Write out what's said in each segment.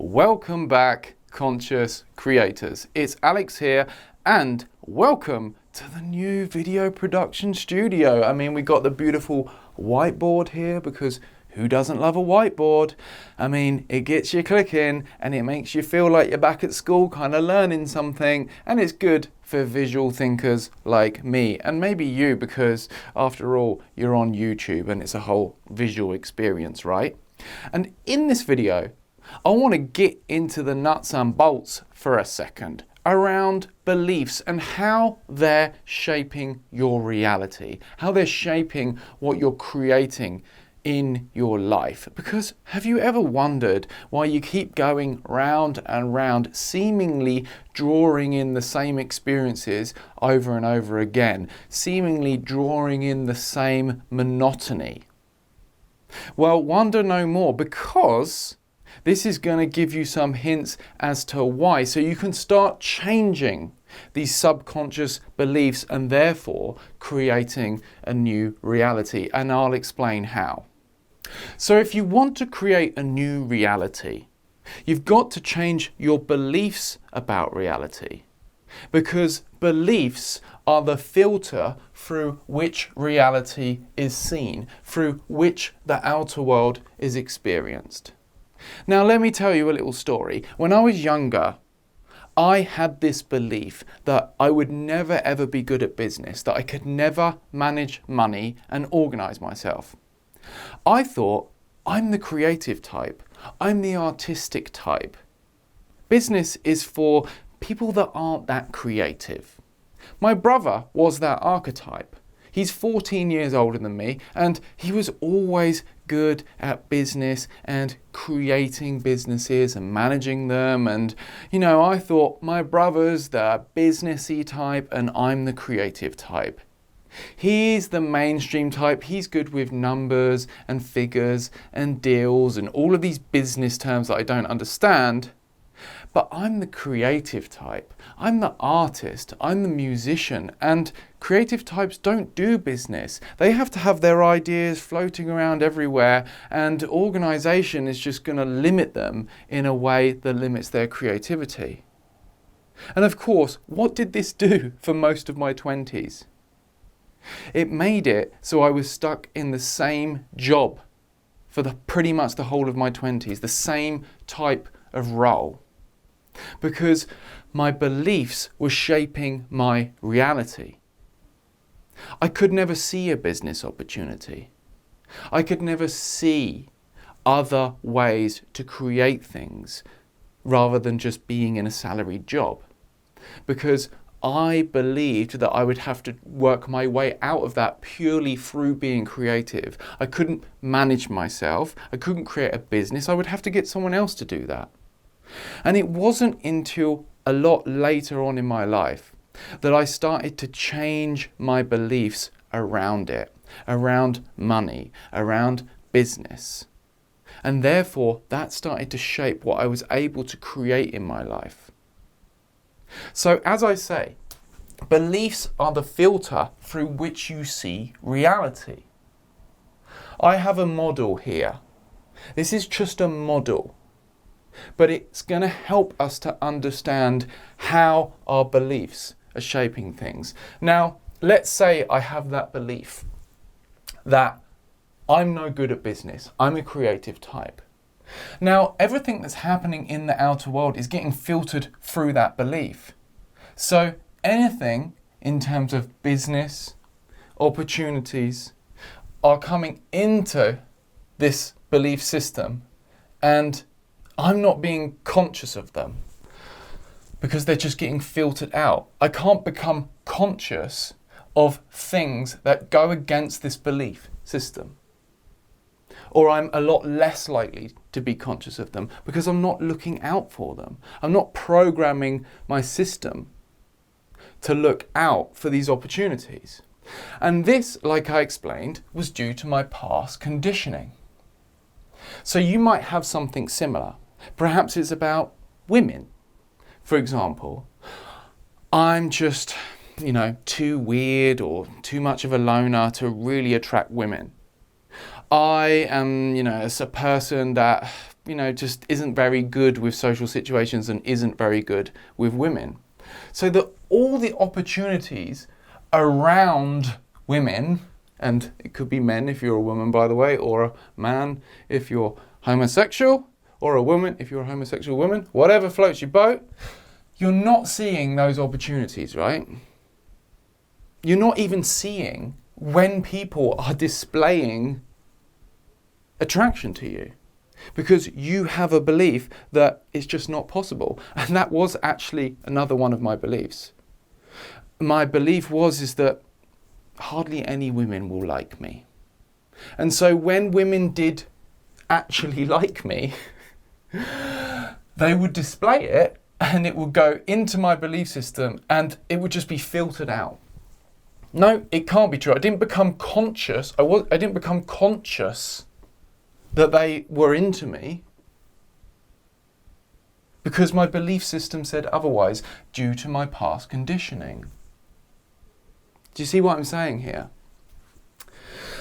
Welcome back, conscious creators. It's Alex here, and welcome to the new video production studio. I mean, we got the beautiful whiteboard here because who doesn't love a whiteboard? I mean, it gets you clicking and it makes you feel like you're back at school kind of learning something, and it's good for visual thinkers like me and maybe you, because after all, you're on YouTube and it's a whole visual experience, right? And in this video, I want to get into the nuts and bolts for a second around beliefs and how they're shaping your reality, how they're shaping what you're creating in your life. Because have you ever wondered why you keep going round and round, seemingly drawing in the same experiences over and over again, seemingly drawing in the same monotony? Well, wonder no more, because this is going to give you some hints as to why, so you can start changing these subconscious beliefs and therefore creating a new reality. And I'll explain how. So if you want to create a new reality, you've got to change your beliefs about reality, because beliefs are the filter through which reality is seen, through which the outer world is experienced. Now, let me tell you a little story. When I was younger, I had this belief that I would never ever be good at business, that I could never manage money and organize myself. I thought, I'm the creative type. I'm the artistic type. Business is for people that aren't that creative. My brother was that archetype. He's 14 years older than me, and he was always good at business and creating businesses and managing them. And, I thought my brother's the businessy type and I'm the creative type. He's the mainstream type. He's good with numbers and figures and deals and all of these business terms that I don't understand. But I'm the creative type. I'm the artist. I'm the musician. And creative types don't do business. They have to have their ideas floating around everywhere, and organization is just going to limit them in a way that limits their creativity. And of course, what did this do for most of my 20s? It made it so I was stuck in the same job for pretty much the whole of my 20s, the same type of role. Because my beliefs were shaping my reality. I could never see a business opportunity. I could never see other ways to create things rather than just being in a salaried job. Because I believed that I would have to work my way out of that purely through being creative. I couldn't manage myself. I couldn't create a business. I would have to get someone else to do that. And it wasn't until a lot later on in my life that I started to change my beliefs around it, around money, around business. And therefore, that started to shape what I was able to create in my life. So as I say, beliefs are the filter through which you see reality. I have a model here. This is just a model. But it's going to help us to understand how our beliefs are shaping things. Now, let's say I have that belief that I'm no good at business. I'm a creative type. Now, everything that's happening in the outer world is getting filtered through that belief. So anything in terms of business, opportunities, are coming into this belief system, and I'm not being conscious of them because they're just getting filtered out. I can't become conscious of things that go against this belief system. Or I'm a lot less likely to be conscious of them because I'm not looking out for them. I'm not programming my system to look out for these opportunities. And this, like I explained, was due to my past conditioning. So you might have something similar. Perhaps it's about women. For example, I'm just, too weird or too much of a loner to really attract women. I am, as a person that just isn't very good with social situations and isn't very good with women. So that all the opportunities around women, and it could be men if you're a woman, by the way, or a man if you're homosexual, or a woman if you're a homosexual woman, whatever floats your boat, you're not seeing those opportunities, right? You're not even seeing when people are displaying attraction to you, because you have a belief that it's just not possible. And that was actually another one of my beliefs. My belief is that hardly any women will like me. And so when women did actually like me, they would display it and it would go into my belief system and it would just be filtered out. No, it can't be true. I didn't become conscious. I didn't become conscious that they were into me because my belief system said otherwise due to my past conditioning. Do you see what I'm saying here?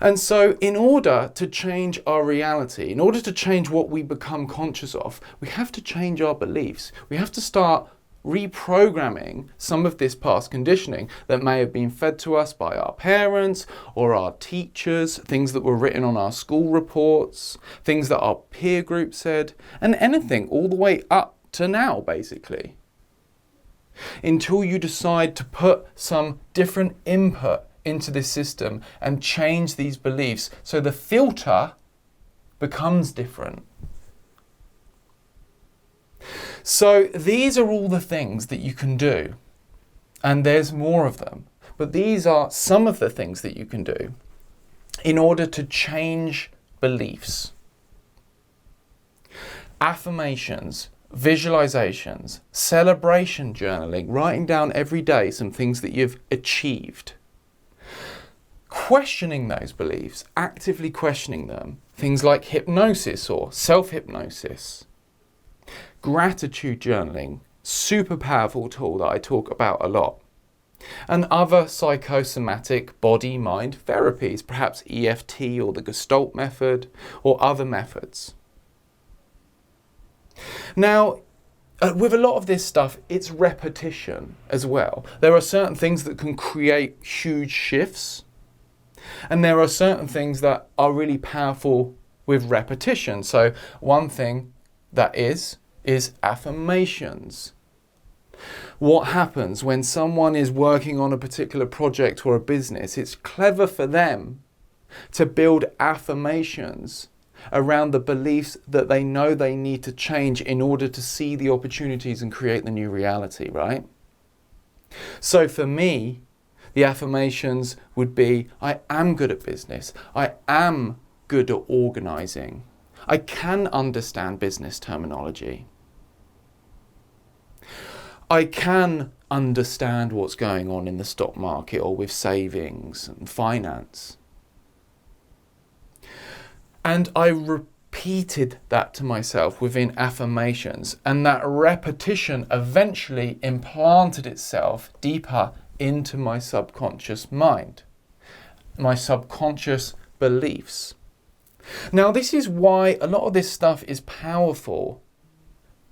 And so in order to change our reality, in order to change what we become conscious of, we have to change our beliefs. We have to start reprogramming some of this past conditioning that may have been fed to us by our parents or our teachers, things that were written on our school reports, things that our peer group said, and anything all the way up to now, basically. Until you decide to put some different input into this system and change these beliefs so the filter becomes different. So these are all the things that you can do, and there's more of them, but these are some of the things that you can do in order to change beliefs. Affirmations, visualizations, celebration journaling, writing down every day some things that you've achieved. Questioning those beliefs, actively questioning them, things like hypnosis or self-hypnosis. Gratitude journaling, super powerful tool that I talk about a lot. And other psychosomatic body-mind therapies, perhaps EFT or the Gestalt method or other methods. Now, with a lot of this stuff, it's repetition as well. There are certain things that can create huge shifts, and there are certain things that are really powerful with repetition. So one thing that is affirmations. What happens when someone is working on a particular project or a business? It's clever for them to build affirmations around the beliefs that they know they need to change in order to see the opportunities and create the new reality, right? So for me, the affirmations would be, I am good at business. I am good at organizing. I can understand business terminology. I can understand what's going on in the stock market or with savings and finance. And I repeated that to myself within affirmations, and that repetition eventually implanted itself deeper into my subconscious mind, my subconscious beliefs. Now, this is why a lot of this stuff is powerful,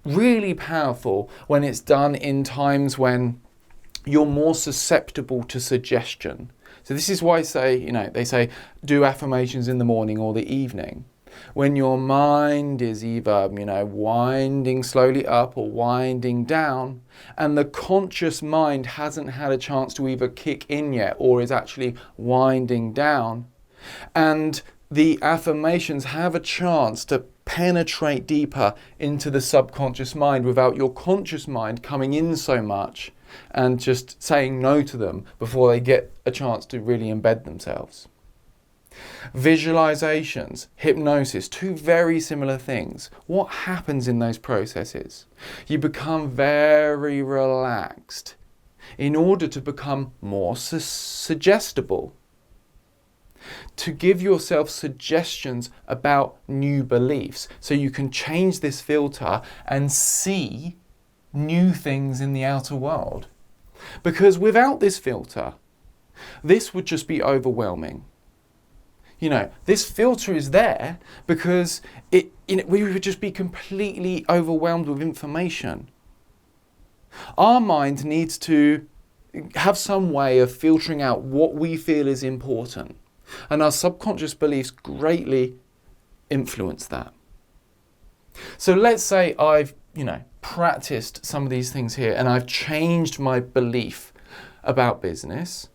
really powerful, when it's done in times when you're more susceptible to suggestion. So this is why they say do affirmations in the morning or the evening, when your mind is either, winding slowly up or winding down, and the conscious mind hasn't had a chance to either kick in yet or is actually winding down. And the affirmations have a chance to penetrate deeper into the subconscious mind without your conscious mind coming in so much and just saying no to them before they get a chance to really embed themselves. Visualizations, hypnosis, two very similar things. What happens in those processes? You become very relaxed in order to become more suggestible. To give yourself suggestions about new beliefs so you can change this filter and see new things in the outer world. Because without this filter, this would just be overwhelming. this filter is there because we would just be completely overwhelmed with information. Our mind needs to have some way of filtering out what we feel is important. And our subconscious beliefs greatly influence that. So let's say I've, practiced some of these things here and I've changed my belief about business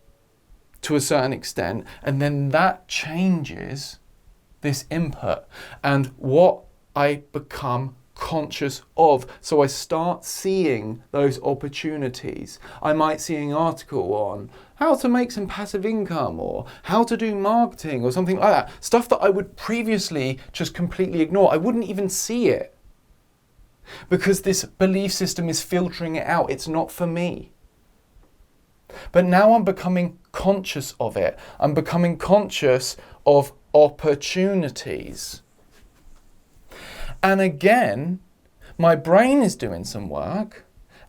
to a certain extent, and then that changes this input and what I become conscious of. So I start seeing those opportunities. I might see an article on how to make some passive income or how to do marketing or something like that. Stuff that I would previously just completely ignore. I wouldn't even see it because this belief system is filtering it out. It's not for me. But now I'm becoming conscious of it. I'm becoming conscious of opportunities. And again, my brain is doing some work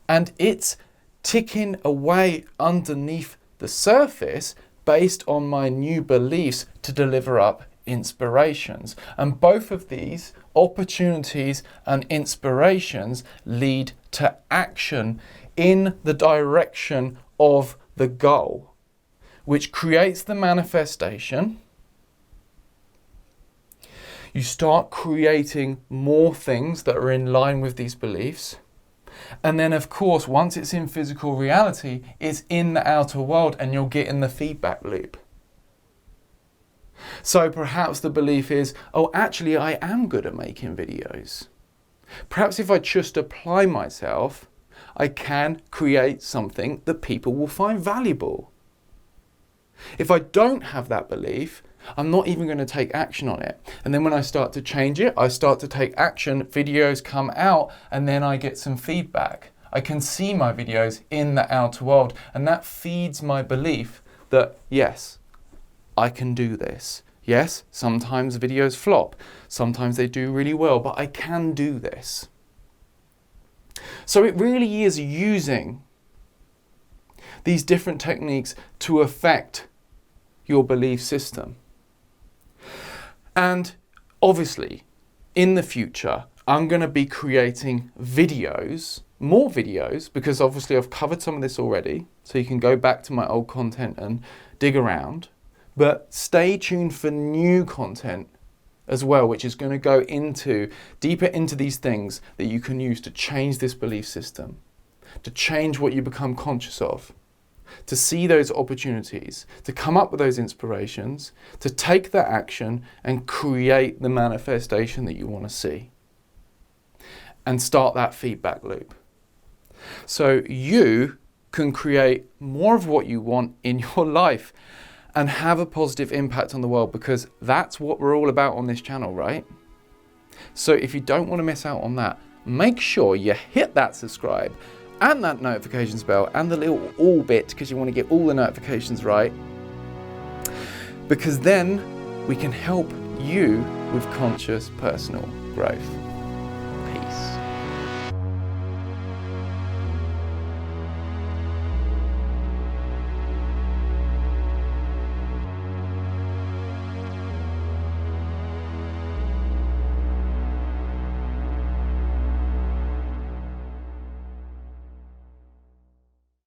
and it's ticking away underneath the surface based on my new beliefs to deliver up inspirations. And both of these opportunities and inspirations lead to action in the direction of the goal, which creates the manifestation. You start creating more things that are in line with these beliefs. And then, of course, once it's in physical reality, it's in the outer world and you'll get in the feedback loop. So perhaps the belief is, oh, actually, I am good at making videos. Perhaps if I just apply myself, I can create something that people will find valuable. If I don't have that belief, I'm not even going to take action on it. And then when I start to change it, I start to take action, videos come out, and then I get some feedback. I can see my videos in the outer world, and that feeds my belief that, yes, I can do this. Yes, sometimes videos flop. Sometimes they do really well, but I can do this. So it really is using these different techniques to affect your belief system. And obviously, in the future, I'm going to be creating videos, more videos, because obviously I've covered some of this already. So you can go back to my old content and dig around. But stay tuned for new content as well, which is going to go deeper into these things that you can use to change this belief system, to change what you become conscious of, to see those opportunities, to come up with those inspirations, to take that action and create the manifestation that you want to see and start that feedback loop. So you can create more of what you want in your life and have a positive impact on the world, because that's what we're all about on this channel, right? So if you don't want to miss out on that, make sure you hit that subscribe and that notifications bell and the little all bit, because you want to get all the notifications right, because then we can help you with conscious personal growth.